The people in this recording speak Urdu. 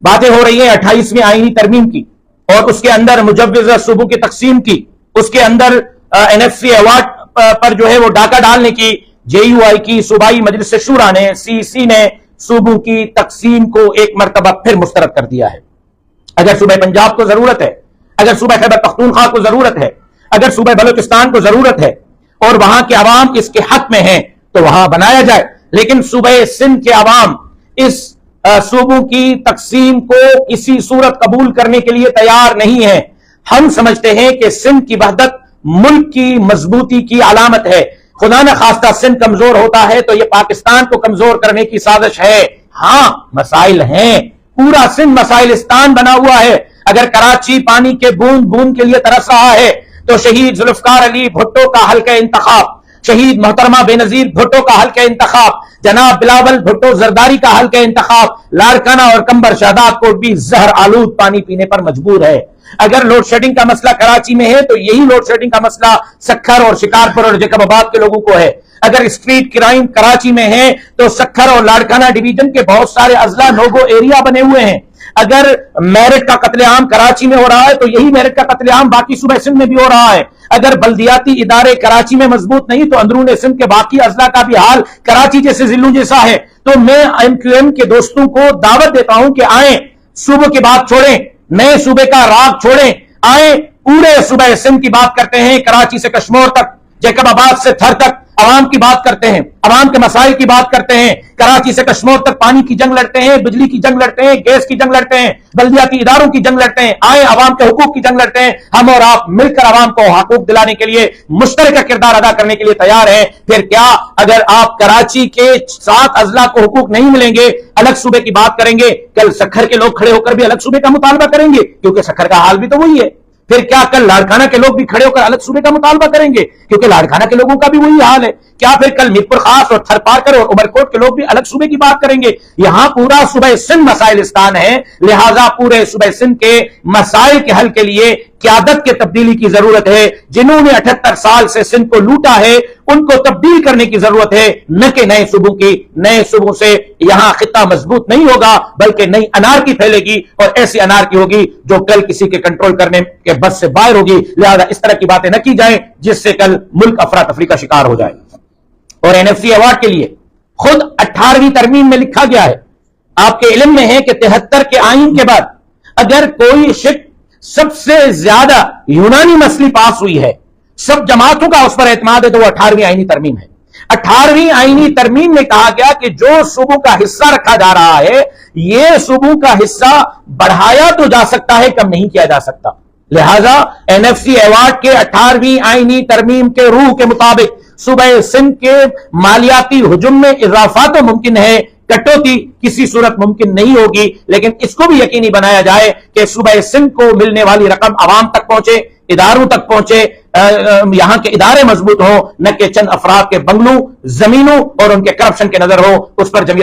باتیں ہو رہی ہیں 28ویں آئینی ترمیم کی اور اس کے اندر مجوزہ صوبوں کی تقسیم کی، اس کے اندر NFC ایوارڈ پر جو ہے وہ ڈاکہ ڈالنے کی، JUI کی صوبائی مجلس شورا نے CEC نے صوبوں کی تقسیم کو ایک مرتبہ پھر مسترد کر دیا ہے۔ اگر صوبہ پنجاب کو ضرورت ہے، اگر صوبہ خیبر پختونخوا کو ضرورت ہے، اگر صوبہ بلوچستان کو ضرورت ہے اور وہاں کے عوام اس کے حق میں ہیں تو وہاں بنایا جائے، لیکن صوبہ سندھ کے عوام اس صوبوں کی تقسیم کو کسی صورت قبول کرنے کے لیے تیار نہیں ہے۔ ہم سمجھتے ہیں کہ سندھ کی وحدت ملک کی مضبوطی کی علامت ہے۔ خدا نہ خواستہ سندھ کمزور ہوتا ہے تو یہ پاکستان کو کمزور کرنے کی سازش ہے۔ ہاں مسائل ہیں، پورا سندھ مسائلستان بنا ہوا ہے۔ اگر کراچی پانی کے بوند بوند کے لیے ترس رہا ہے تو شہید ذوالفقار علی بھٹو کا حلقہ انتخاب، شہید محترمہ بے نظیر بھٹو کا حلقہ انتخاب، جناب بلاول بھٹو زرداری کا حلقہ انتخاب، لاڑکانہ اور کمبر شہداد کو بھی زہر آلود پانی پینے پر مجبور ہے۔ اگر لوڈ شیڈنگ کا مسئلہ کراچی میں ہے تو یہی لوڈ شیڈنگ کا مسئلہ سکھر اور شکارپور اور جیکب آباد کے لوگوں کو ہے۔ اگر اسٹریٹ کرائم کراچی میں ہے تو سکھر اور لاڑکانہ ڈویژن کے بہت سارے اضلاع نوگو ایریا بنے ہوئے ہیں۔ اگر میرٹ کا قتل عام کراچی میں ہو رہا ہے تو یہی میرٹ کا قتل عام باقی صوبہ سندھ میں بھی ہو رہا ہے۔ اگر بلدیاتی ادارے کراچی میں مضبوط نہیں تو اندرون سندھ کے باقی اضلاع کا بھی حال کراچی جیسے ضلعوں جیسا ہے۔ تو میں MQM کے دوستوں کو دعوت دیتا ہوں کہ آئیں، صوبوں کی بات چھوڑیں، نئے صوبے کا راگ چھوڑیں، آئیں پورے صوبہ سندھ کی بات کرتے ہیں، کراچی سے کشمور تک، جیکب آباد سے تھر تک عوام کی بات کرتے ہیں، عوام کے مسائل کی بات کرتے ہیں، کراچی سے کشمور تک پانی کی جنگ لڑتے ہیں، بجلی کی جنگ لڑتے ہیں، گیس کی جنگ لڑتے ہیں، بلدیاتی اداروں کی جنگ لڑتے ہیں، آئے عوام کے حقوق کی جنگ لڑتے ہیں۔ ہم اور آپ مل کر عوام کو حقوق دلانے کے لیے مشترکہ کردار ادا کرنے کے لیے تیار ہیں۔ پھر کیا اگر آپ کراچی کے 7 اضلاع کو حقوق نہیں ملیں گے، الگ صوبے کی بات کریں گے، کل سکھر کے لوگ کھڑے ہو کر بھی الگ صوبے کا مطالبہ کریں گے کیونکہ سکھر کا حال بھی تو وہی ہے۔ پھر کیا کل لاڑکانہ کے لوگ بھی کھڑے ہو کر الگ صوبے کا مطالبہ کریں گے کیونکہ لاڑکانہ کے لوگوں کا بھی وہی حال ہے؟ کیا پھر کل میرپور خاص اور تھر پارکر اور عمرکوٹ کے لوگ بھی الگ صوبے کی بات کریں گے؟ یہاں پورا صوبہ سندھ مسائلستان ہے، لہٰذا پورے صوبہ سندھ کے مسائل کے حل کے لیے قیادت کے تبدیلی کی ضرورت ہے۔ جنہوں نے 78 سال سے سندھ کو لوٹا ہے ان کو تبدیل کرنے کی ضرورت ہے، نہ کہ نئے صوبوں کی۔ نئے صوبوں سے یہاں خطہ مضبوط نہیں ہوگا بلکہ نئی انارکی پھیلے گی اور ایسی انارکی ہوگی جو کل کسی کے کنٹرول کرنے کے بس سے باہر ہوگی۔ لہذا اس طرح کی باتیں نہ کی جائیں جس سے کل ملک افراتفری کا شکار ہو جائے۔ اور NFC ایوارڈ کے لیے خود 18ویں ترمیم میں لکھا گیا ہے، آپ کے علم میں ہے کہ 73 کے آئین کے بعد اگر کوئی شک سب سے زیادہ یونانی مسئلہ پاس ہوئی ہے، سب جماعتوں کا اس پر اعتماد ہے، تو وہ 18ویں آئینی ترمیم ہے۔ 18ویں آئینی ترمیم میں کہا گیا کہ جو صوبوں کا حصہ رکھا جا رہا ہے یہ صوبوں کا حصہ بڑھایا تو جا سکتا ہے، کم نہیں کیا جا سکتا۔ لہذا NFC ایوارڈ کے 18ویں آئینی ترمیم کے روح کے مطابق صوبہ سندھ کے مالیاتی حجم میں اضافہ تو ممکن ہے، کٹوتی کسی صورت ممکن نہیں ہوگی، لیکن اس کو بھی یقینی بنایا جائے کہ صوبہ سندھ کو ملنے والی رقم عوام تک پہنچے، اداروں تک پہنچے، یہاں کے ادارے مضبوط ہوں، نہ کہ چند افراد کے بنگلوں، زمینوں اور ان کے کرپشن کے نظر ہو، اس پر جمعیت